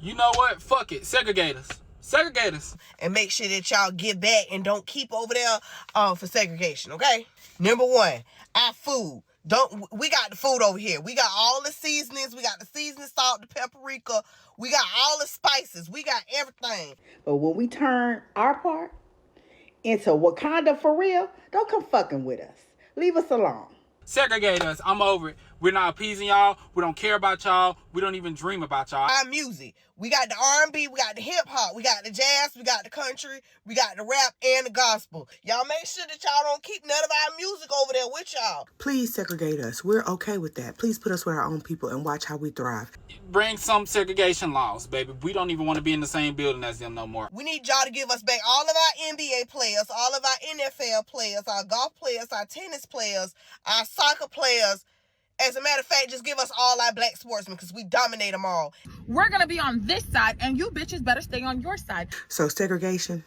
You know what? Fuck it. Segregate us. Segregate us. And make sure that y'all give back and don't keep over there for segregation, okay? Number one, our food. We got the food over here. We got all the seasonings. We got the seasoning salt, the paprika. We got all the spices. We got everything. But when we turn our part into Wakanda for real, don't come fucking with us. Leave us alone. Segregate us. I'm over it. We're not appeasing y'all. We don't care about y'all. We don't even dream about y'all. Our music. We got the R&B, we got the hip-hop, we got the jazz, we got the country, we got the rap and the gospel. Y'all make sure that y'all don't keep none of our music over there with y'all. Please segregate us. We're okay with that. Please put us with our own people and watch how we thrive. Bring some segregation laws, baby. We don't even want to be in the same building as them no more. We need y'all to give us back all of our NBA players, all of our NFL players, our golf players, our tennis players, our soccer players. As a matter of fact, just give us all our black sportsmen because we dominate them all. We're going to be on this side, and you bitches better stay on your side. So segregation,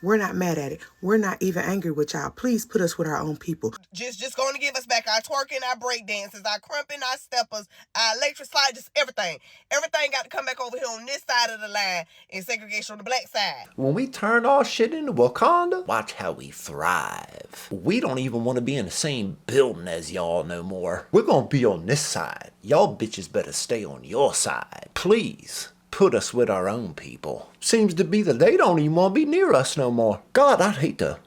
we're not mad at it. We're not even angry with y'all. Please put us with our own people. Just going to give us back our twerking, our break dances, our crumping, our steppers, our electric slide, just everything. Everything got to come back over here on this side of the line and segregation on the black side. When we turn our shit into Wakanda, watch how we thrive. We don't even want to be in the same building as y'all no more. We're going to be on this side. Y'all bitches better stay on your side. Please, put us with our own people. Seems to be that they don't even want to be near us no more. God, I'd hate to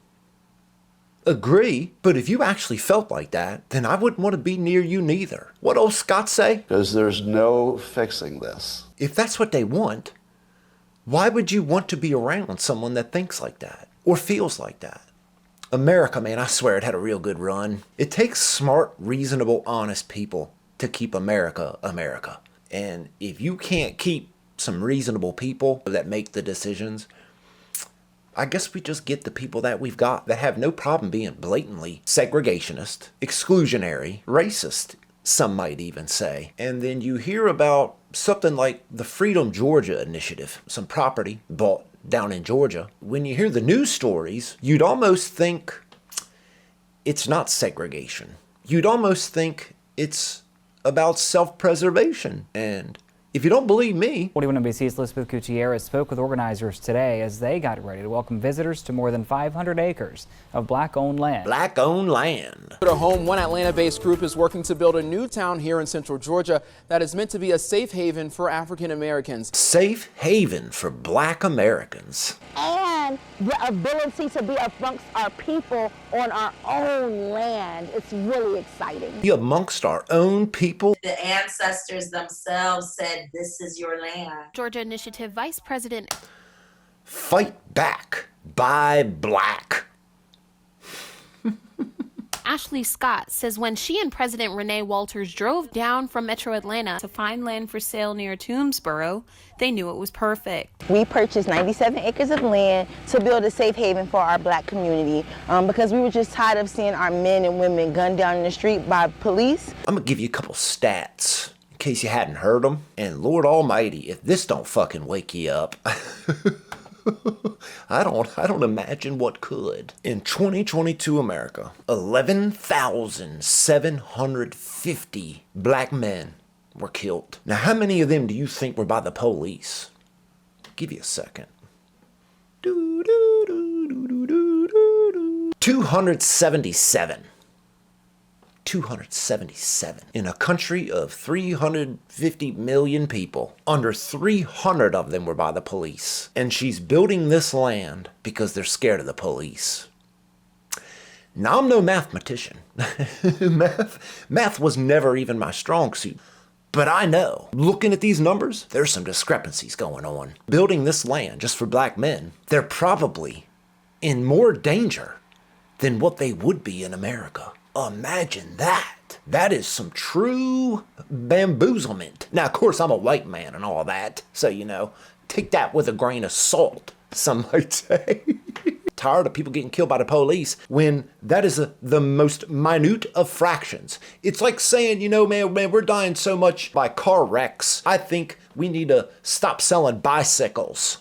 agree, but if you actually felt like that, then I wouldn't want to be near you neither. What old Scott say? Because there's no fixing this. If that's what they want, why would you want to be around someone that thinks like that or feels like that? America, man, I swear it had a real good run. It takes smart, reasonable, honest people to keep America, America. And if you can't keep some reasonable people that make the decisions, I guess we just get the people that we've got that have no problem being blatantly segregationist, exclusionary, racist, some might even say. And then you hear about something like the Freedom Georgia Initiative, some property bought down in Georgia. When you hear the news stories, you'd almost think it's not segregation. You'd almost think it's about self-preservation. And if you don't believe me... 41 NBC's Elizabeth Gutierrez spoke with organizers today as they got ready to welcome visitors to more than 500 acres of black-owned land. Black-owned land. At home, one Atlanta-based group is working to build a new town here in central Georgia that is meant to be a safe haven for African Americans. Safe haven for black Americans. And the ability to be amongst our people on our own land. It's really exciting. Be amongst our own people. The ancestors themselves said, "This is your land." Georgia Initiative Vice President. Fight back. Buy black. Ashley Scott says when she and President Renee Walters drove down from Metro Atlanta to find land for sale near Toomsboro, they knew it was perfect. We purchased 97 acres of land to build a safe haven for our black community because we were just tired of seeing our men and women gunned down in the street by police. I'm gonna give you a couple stats in case you hadn't heard them. And Lord Almighty, if this don't fucking wake you up, I don't imagine what could. In 2022 America, 11,750 black men were killed. Now, how many of them do you think were by the police? I'll give you a second. 277. 277 in a country of 350 million people. Under 300 of them were by the police. And she's building this land because they're scared of the police. Now, I'm no mathematician. Math was never even my strong suit. But I know, looking at these numbers, there's some discrepancies going on. Building this land just for black men, they're probably in more danger than what they would be in America. Imagine that. That is some true bamboozlement. Now, of course, I'm a white man and all that, so, you know, take that with a grain of salt, some might say. Tired of people getting killed by the police when that is the most minute of fractions. It's like saying, you know, man, we're dying so much by car wrecks. I think we need to stop selling bicycles.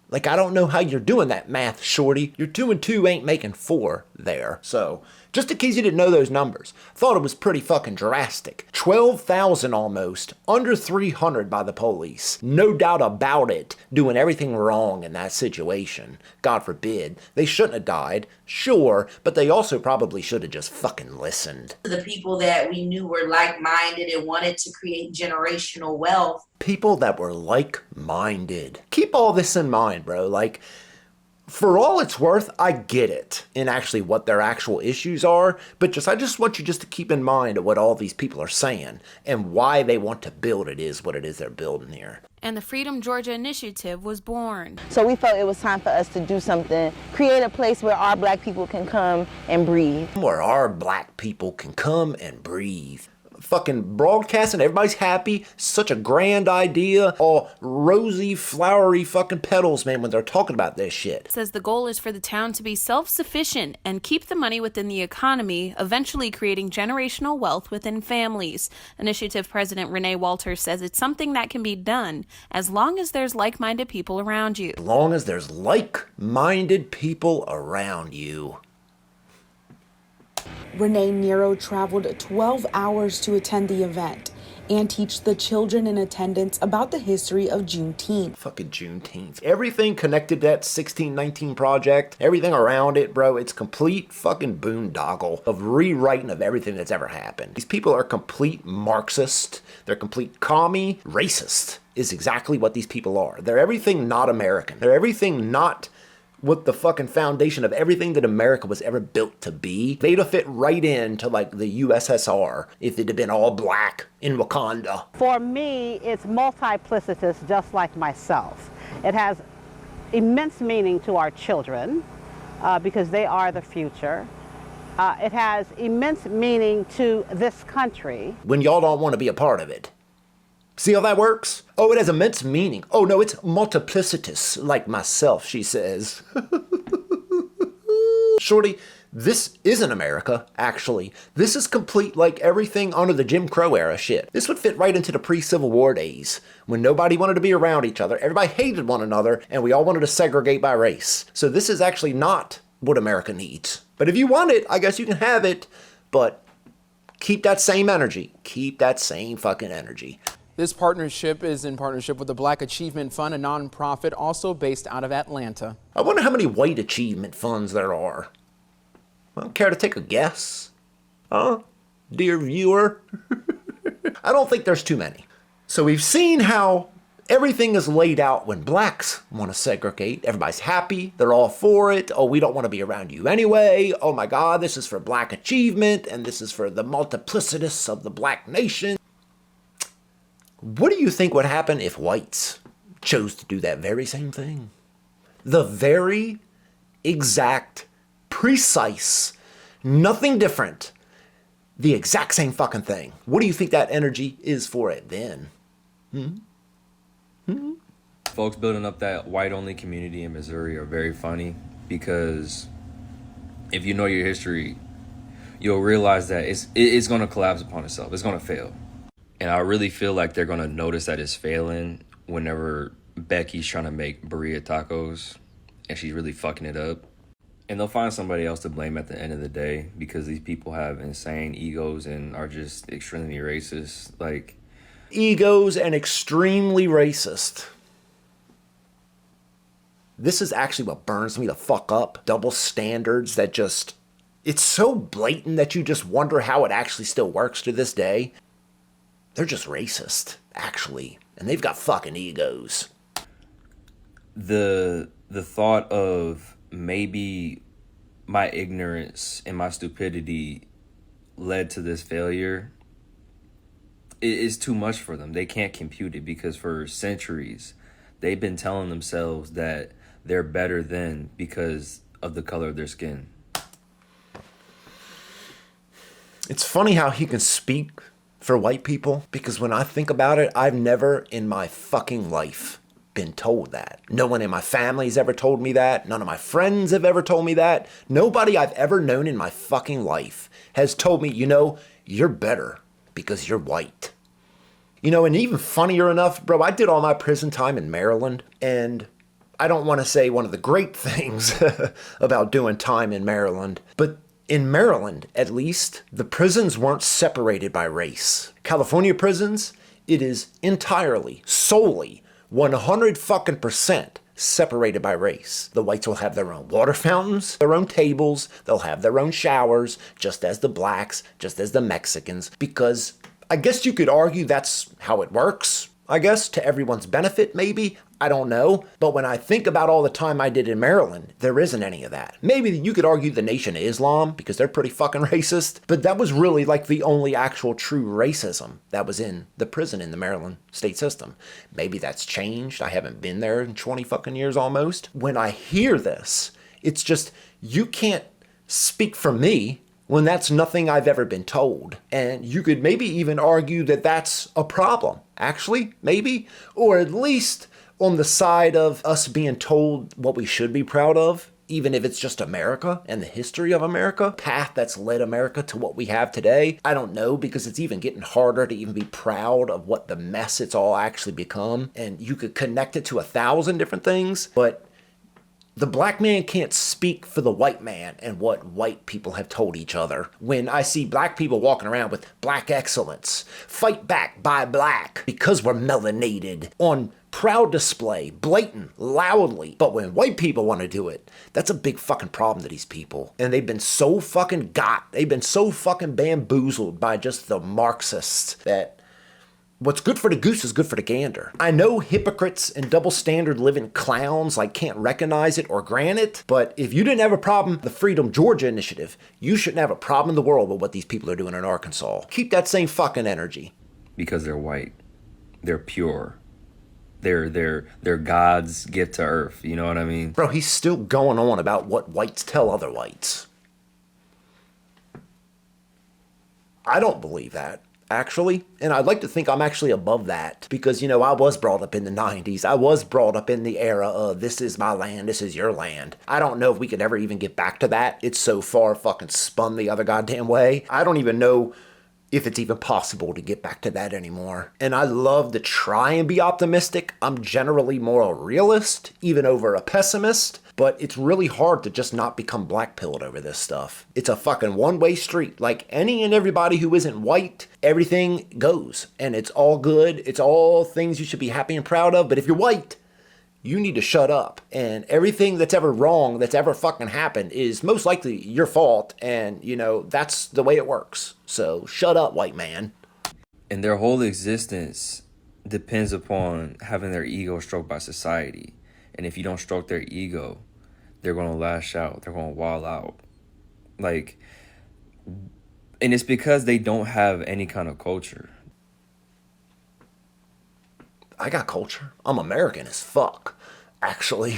Like, I don't know how you're doing that math, shorty. Your 2 and 2 ain't making 4 there. So, Just in case you didn't know those numbers. Thought it was pretty fucking drastic. 12,000 almost, under 300 by the police. No doubt about it, doing everything wrong in that situation. God forbid. They shouldn't have died, sure, but they also probably should have just fucking listened. The people that we knew were like-minded and wanted to create generational wealth. People that were like-minded. Keep all this in mind, bro. Like, for all it's worth, I get it in actually what their actual issues are, but I just want you just to keep in mind what all these people are saying and why they want to build what it is they're building here. And the Freedom Georgia Initiative was born. So we felt it was time for us to do something, create a place where our black people can come and breathe. Where our black people can come and breathe. Fucking broadcasting, everybody's happy, such a grand idea, all rosy, flowery fucking petals, man, when they're talking about this shit. Says the goal is for the town to be self-sufficient and keep the money within the economy, eventually creating generational wealth within families. Initiative President Renee Walters says it's something that can be done as long as there's like-minded people around you. As long as there's like-minded people around you. Renee Nero traveled 12 hours to attend the event and teach the children in attendance about the history of Juneteenth. Fucking Juneteenth. Everything connected to that 1619 project, everything around it, bro, it's complete fucking boondoggle of rewriting of everything that's ever happened. These people are complete Marxist. They're complete commie. Racist is exactly what these people are. They're everything not American. They're everything not what the fucking foundation of everything that America was ever built to be. They'd have fit right into like the USSR if it had been all black in Wakanda. For me, it's multiplicitous, just like myself. It has immense meaning to our children because they are the future. It has immense meaning to this country. When y'all don't want to be a part of it. See how that works? Oh, it has immense meaning. Oh no, it's multiplicitous, like myself, she says. Shorty, this isn't America, actually. This is complete like everything under the Jim Crow era shit. This would fit right into the pre-Civil War days, when nobody wanted to be around each other, everybody hated one another, and we all wanted to segregate by race. So this is actually not what America needs. But if you want it, I guess you can have it, but keep that same energy. Keep that same fucking energy. This partnership is in partnership with the Black Achievement Fund, a nonprofit also based out of Atlanta. I wonder how many white achievement funds there are. Well, care to take a guess? Huh? Dear viewer? I don't think there's too many. So we've seen how everything is laid out when blacks want to segregate. Everybody's happy. They're all for it. Oh, we don't want to be around you anyway. Oh my God, this is for black achievement, and this is for the multiplicitous of the black nation. What do you think would happen if whites chose to do that very same thing? The very exact, precise, nothing different, the exact same fucking thing. What do you think that energy is for it then? Folks building up that white-only community in Missouri are very funny because if you know your history, you'll realize that it's going to collapse upon itself. It's going to fail. And I really feel like they're going to notice that it's failing whenever Becky's trying to make burrito tacos and she's really fucking it up. And they'll find somebody else to blame at the end of the day because these people have insane egos and are just extremely racist. Like, egos and extremely racist. This is actually what burns me the fuck up. Double standards that just, it's so blatant that you just wonder how it actually still works to this day. They're just racist, actually. And they've got fucking egos. The thought of maybe my ignorance and my stupidity led to this failure is too much for them. They can't compute it because for centuries, they've been telling themselves that they're better than because of the color of their skin. It's funny how he can speak for white people, because when I think about it, I've never in my fucking life been told that. No one in my family's ever told me that. None of my friends have ever told me that. Nobody I've ever known in my fucking life has told me, you know, you're better because you're white. You know, and even funnier enough, bro, I did all my prison time in Maryland, and I don't want to say one of the great things about doing time in Maryland, but In Maryland, at least, the prisons weren't separated by race. California prisons, it is entirely, solely, 100% separated by race. The whites will have their own water fountains, their own tables, they'll have their own showers, just as the blacks, just as the Mexicans, because I guess you could argue that's how it works. I guess to everyone's benefit, maybe. I don't know. But when I think about all the time I did in Maryland, there isn't any of that. Maybe you could argue the Nation of Islam because they're pretty fucking racist. But that was really like the only actual true racism that was in the prison in the Maryland state system. Maybe that's changed. I haven't been there in 20 fucking years almost. When I hear this, it's just, you can't speak for me when that's nothing I've ever been told. And you could maybe even argue that that's a problem. Actually, maybe. Or at least on the side of us being told what we should be proud of, even if it's just America and the history of America, path that's led America to what we have today. I don't know, because it's even getting harder to even be proud of what the mess it's all actually become. And you could connect it to 1,000 different things, but the black man can't speak for the white man and what white people have told each other. When I see black people walking around with black excellence, fight back by black, because we're melanated, on proud display, blatant, loudly. But when white people want to do it, that's a big fucking problem to these people. And they've been so fucking they've been so fucking bamboozled by just the Marxists that what's good for the goose is good for the gander. I know hypocrites and double standard living clowns can't recognize it or grant it, but if you didn't have a problem with the Freedom Georgia initiative, you shouldn't have a problem in the world with what these people are doing in Arkansas. Keep that same fucking energy. Because they're white. They're pure. They're God's gift to earth. You know what I mean? Bro, he's still going on about what whites tell other whites. I don't believe that, actually. And I'd like to think I'm actually above that because, I was brought up in the 90s. I was brought up in the era of this is my land, this is your land. I don't know if we could ever even get back to that. It's so far fucking spun the other goddamn way. I don't even know if it's even possible to get back to that anymore. And I love to try and be optimistic. I'm generally more a realist, even over a pessimist. But it's really hard to just not become black-pilled over this stuff. It's a fucking one-way street. Like any and everybody who isn't white, everything goes. And it's all good. It's all things you should be happy and proud of. But if you're white, you need to shut up. And everything that's ever wrong, that's ever fucking happened is most likely your fault. And, that's the way it works. So shut up, white man. And their whole existence depends upon having their ego stroked by society. And if you don't stroke their ego, they're going to lash out. They're going to wall out. And it's because they don't have any kind of culture. I got culture. I'm American as fuck. Actually,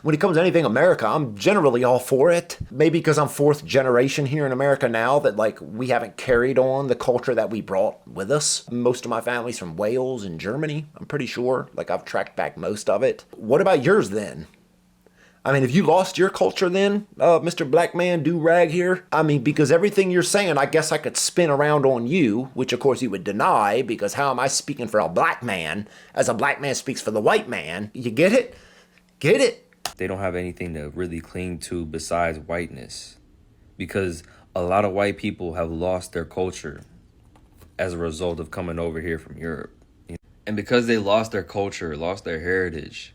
when it comes to anything America, I'm generally all for it. Maybe because I'm 4th generation here in America now that we haven't carried on the culture that we brought with us. Most of my family's from Wales and Germany, I'm pretty sure. I've tracked back most of it. What about yours then? I mean, have you lost your culture then, Mr. Black Man Do-Rag here? I mean, because everything you're saying, I guess I could spin around on you, which of course you would deny, because how am I speaking for a black man as a black man speaks for the white man? You get it? Get it? They don't have anything to really cling to besides whiteness. Because a lot of white people have lost their culture as a result of coming over here from Europe. And because they lost their culture, lost their heritage,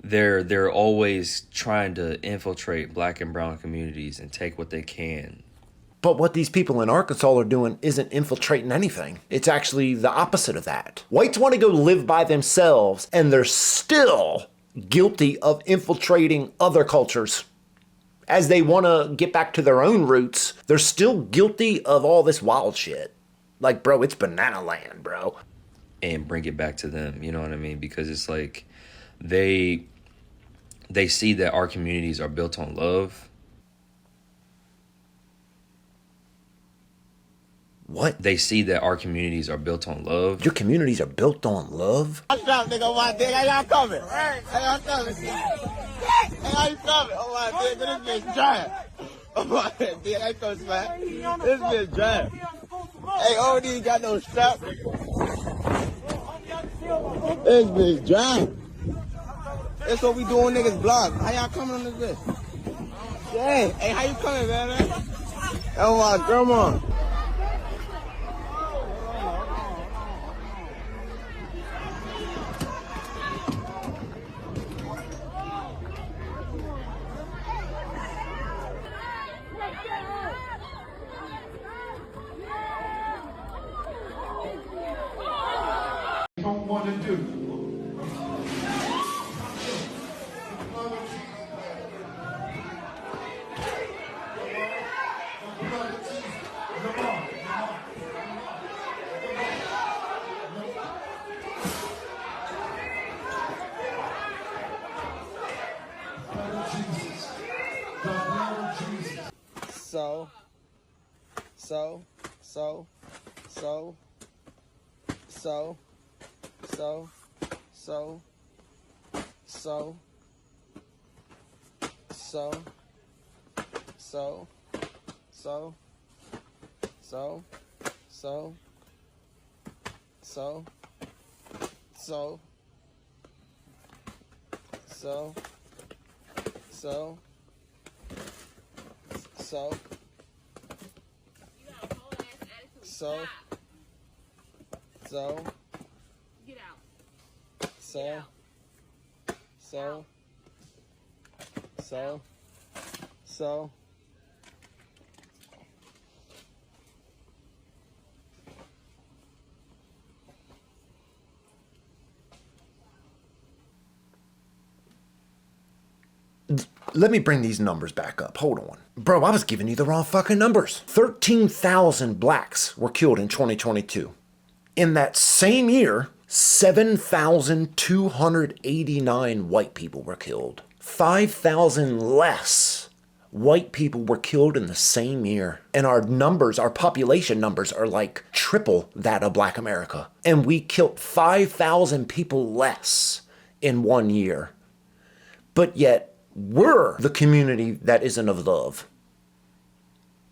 they're always trying to infiltrate black and brown communities and take what they can. But what these people in Arkansas are doing isn't infiltrating anything. It's actually the opposite of that. Whites want to go live by themselves, and they're still guilty of infiltrating other cultures. As they want to get back to their own roots, they're still guilty of all this wild shit. Bro, it's banana land, bro. And bring it back to them, you know what I mean? Because it's they see that our communities are built on love. What? They see that our communities are built on love. Your communities are built on love? What's up, nigga? On my dick. How y'all coming? Hey, y'all coming? Hey, how you coming? Oh, my dick. This bitch dry. Oh, my dick. I come smack. This bitch dry. Hey, OD ain't got no strap. This bitch dry. That's what we do on niggas' blog. How y'all coming on this bitch? Yeah. Hey, how you coming, man? Oh my grandma. Don't want to do. Let me bring these numbers back up. Hold on. Bro, I was giving you the wrong fucking numbers. 13,000 blacks were killed in 2022. In that same year, 7,289 white people were killed. 5,000 less white people were killed in the same year. And our numbers, our population numbers are like triple that of Black America. And we killed 5,000 people less in 1 year. But yet, we're the community that isn't of love.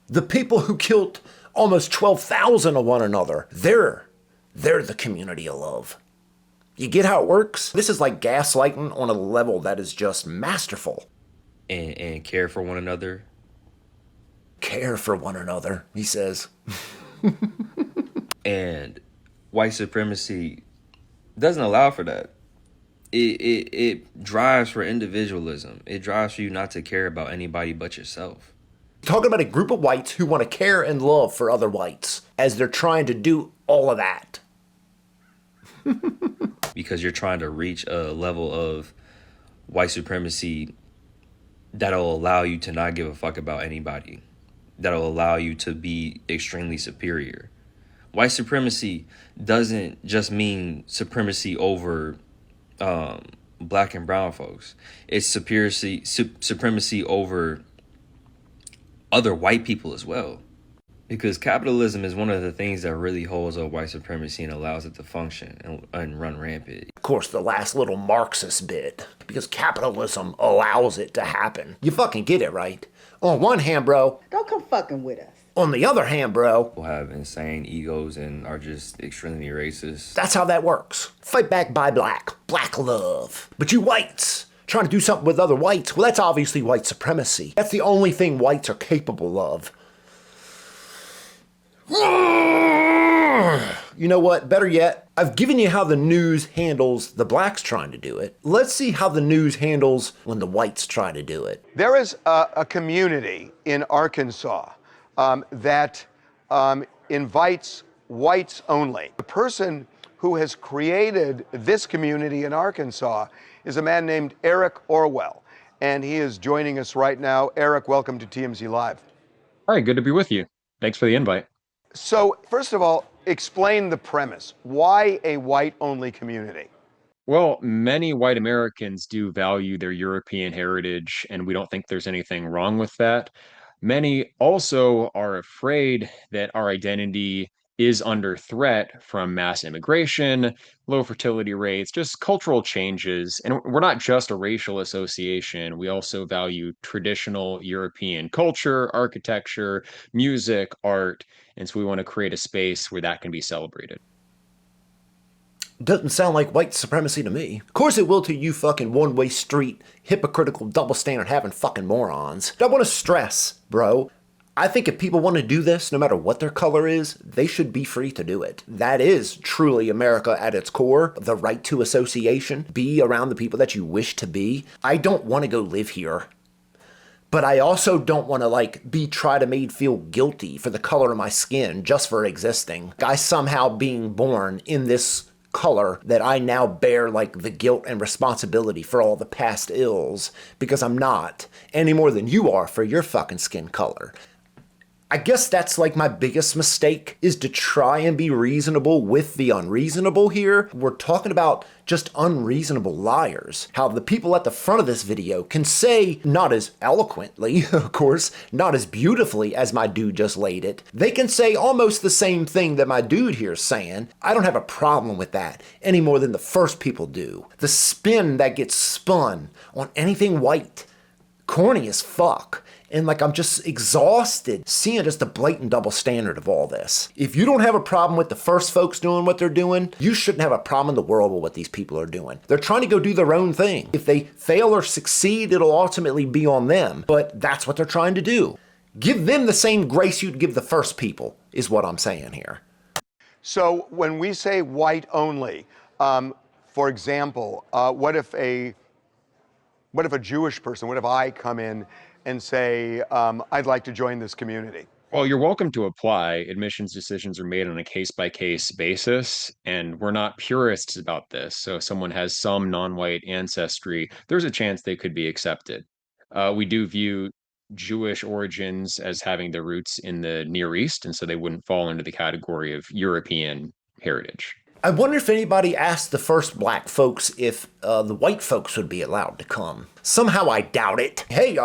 The people who killed almost 12,000 of one another, they're the community of love. You get how it works? This is like gaslighting on a level that is just masterful. And care for one another. Care for one another, he says. And white supremacy doesn't allow for that. It drives for individualism. It drives for you not to care about anybody but yourself. Talking about a group of whites who want to care and love for other whites as they're trying to do all of that. Because you're trying to reach a level of white supremacy that'll allow you to not give a fuck about anybody. That'll allow you to be extremely superior. White supremacy doesn't just mean supremacy over black and brown folks. It's supremacy over other white people as well. Because capitalism is one of the things that really holds up white supremacy and allows it to function and run rampant. Of course, the last little Marxist bit. Because capitalism allows it to happen. You fucking get it, right? On one hand, bro. Don't come fucking with us. On the other hand, bro. People have insane egos and are just extremely racist. That's how that works. Fight back by black. Black love. But you whites trying to do something with other whites, well, that's obviously white supremacy. That's the only thing whites are capable of. You know what? Better yet, I've given you how the news handles the blacks trying to do it. Let's see how the news handles when the whites try to do it. There is a community in Arkansas that invites whites only. The person who has created this community in Arkansas is a man named Eric Orwell, and he is joining us right now. Eric, welcome to TMZ Live. All right, good to be with you. Thanks for the invite. So, first of all, explain the premise. Why a white-only community? Well, many white Americans do value their European heritage, and we don't think there's anything wrong with that. Many also are afraid that our identity is under threat from mass immigration, low fertility rates, just cultural changes. And we're not just a racial association. We also value traditional European culture, architecture, music, art. And so we want to create a space where that can be celebrated. Doesn't sound like white supremacy to me. Of course it will to you fucking one-way street, hypocritical, double standard having fucking morons. I want to stress, bro, I think if people want to do this, no matter what their color is, they should be free to do it. That is truly America at its core, the right to association, be around the people that you wish to be. I don't want to go live here. But I also don't want to be try to made feel guilty for the color of my skin just for existing. I somehow being born in this color that I now bear the guilt and responsibility for all the past ills because I'm not any more than you are for your fucking skin color. I guess that's my biggest mistake is to try and be reasonable with the unreasonable here. We're talking about just unreasonable liars. How the people at the front of this video can say, not as eloquently, of course, not as beautifully as my dude just laid it. They can say almost the same thing that my dude here is saying. I don't have a problem with that any more than the first people do. The spin that gets spun on anything white, corny as fuck. And I'm just exhausted seeing just the blatant double standard of all this. If you don't have a problem with the first folks doing what they're doing, you shouldn't have a problem in the world with what these people are doing. They're trying to go do their own thing. If they fail or succeed, it'll ultimately be on them. But that's what they're trying to do. Give them the same grace you'd give the first people, is what I'm saying here. So when we say white only, for example, what if a Jewish person, what if I come in and say, I'd like to join this community? Well, you're welcome to apply. Admissions decisions are made on a case-by-case basis, and we're not purists about this. So if someone has some non-white ancestry, there's a chance they could be accepted. We do view Jewish origins as having their roots in the Near East, and so they wouldn't fall into the category of European heritage. I wonder if anybody asked the first black folks if the white folks would be allowed to come. Somehow I doubt it. Hey,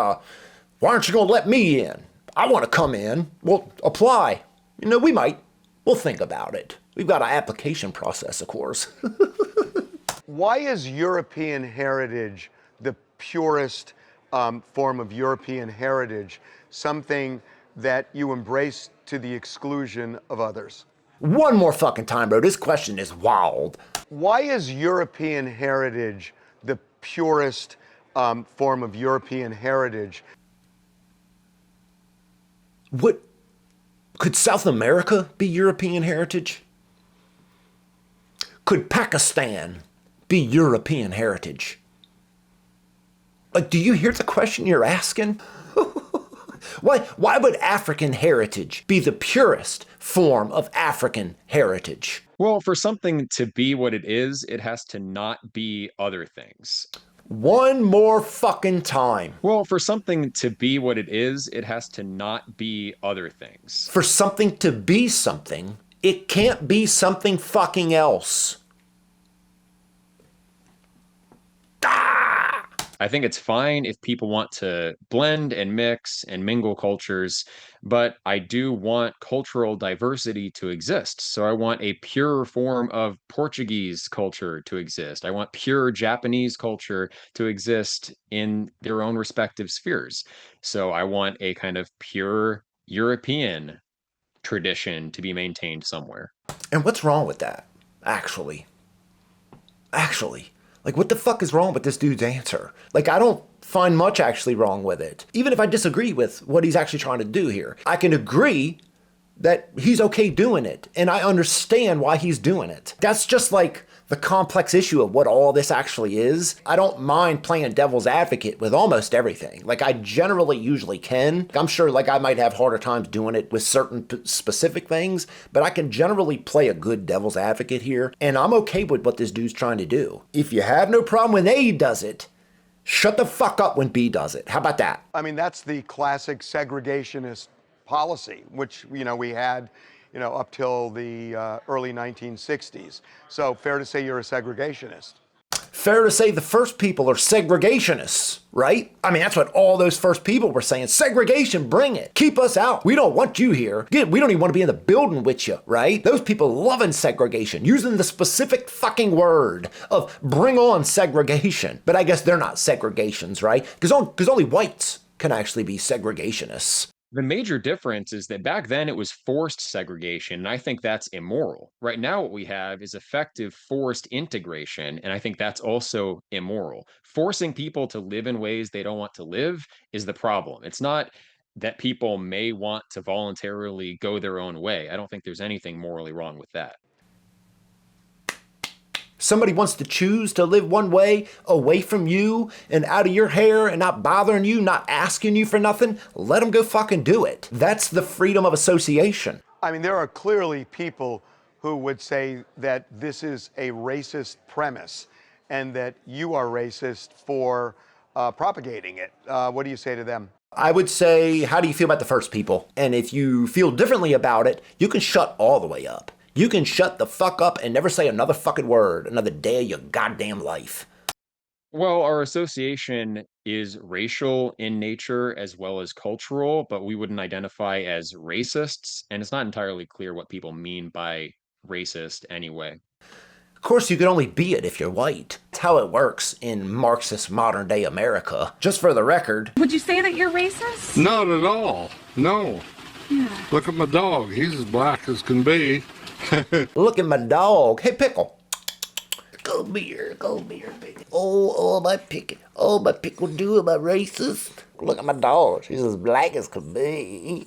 why aren't you gonna let me in? I want to come in. Well, apply. We might. We'll think about it. We've got an application process, of course. Why is European heritage the purest form of European heritage, something that you embrace to the exclusion of others? One more fucking time, bro. This question is wild. Why is European heritage the purest form of European heritage? What? Could South America be European heritage? Could Pakistan be European heritage? Do you hear the question you're asking? Why would African heritage be the purest form of African heritage? Well, for something to be what it has to not be other things. One more fucking time. Well, for something to be what it has to not be other things. For something to be something, it can't be something fucking else. I think it's fine if people want to blend and mix and mingle cultures, but I do want cultural diversity to exist. So I want a pure form of Portuguese culture to exist. I want pure Japanese culture to exist in their own respective spheres. So I want a kind of pure European tradition to be maintained somewhere. And what's wrong with that, actually? What the fuck is wrong with this dude's answer? I don't find much actually wrong with it. Even if I disagree with what he's actually trying to do here. I can agree that he's okay doing it, and I understand why he's doing it. That's just the complex issue of what all this actually is. I don't mind playing devil's advocate with almost everything. I generally usually can. I'm sure I might have harder times doing it with certain specific things, but I can generally play a good devil's advocate here, and I'm okay with what this dude's trying to do. If you have no problem when A does it, shut the fuck up when B does it. How about that? I mean, that's the classic segregationist policy, which, we had up till the early 1960s. So fair to say you're a segregationist. Fair to say the first people are segregationists, right? I mean, that's what all those first people were saying. Segregation, bring it. Keep us out. We don't want you here. We don't even want to be in the building with you, right? Those people loving segregation, using the specific fucking word of bring on segregation. But I guess they're not segregations, right? Because only whites can actually be segregationists. The major difference is that back then it was forced segregation, and I think that's immoral. Right now, what we have is effective forced integration, and I think that's also immoral. Forcing people to live in ways they don't want to live is the problem. It's not that people may want to voluntarily go their own way. I don't think there's anything morally wrong with that. Somebody wants to choose to live one way, away from you, and out of your hair, and not bothering you, not asking you for nothing, let them go fucking do it. That's the freedom of association. I mean, there are clearly people who would say that this is a racist premise and that you are racist for propagating it. What do you say to them? I would say, how do you feel about the first people? And if you feel differently about it, you can shut all the way up. You can shut the fuck up and never say another fucking word another day of your goddamn life. Well, our association is racial in nature as well as cultural, but we wouldn't identify as racists, and it's not entirely clear what people mean by racist anyway. Of course, you can only be it if you're white. That's how it works in Marxist modern-day America. Just for the record. Would you say that you're racist? Not at all. No. Yeah. Look at my dog. He's as black as can be. Look at my dog. Hey, Pickle. Come here, baby. Oh, my pickle. Oh, my pickle do. Am I racist? Look at my dog. She's as black as can be.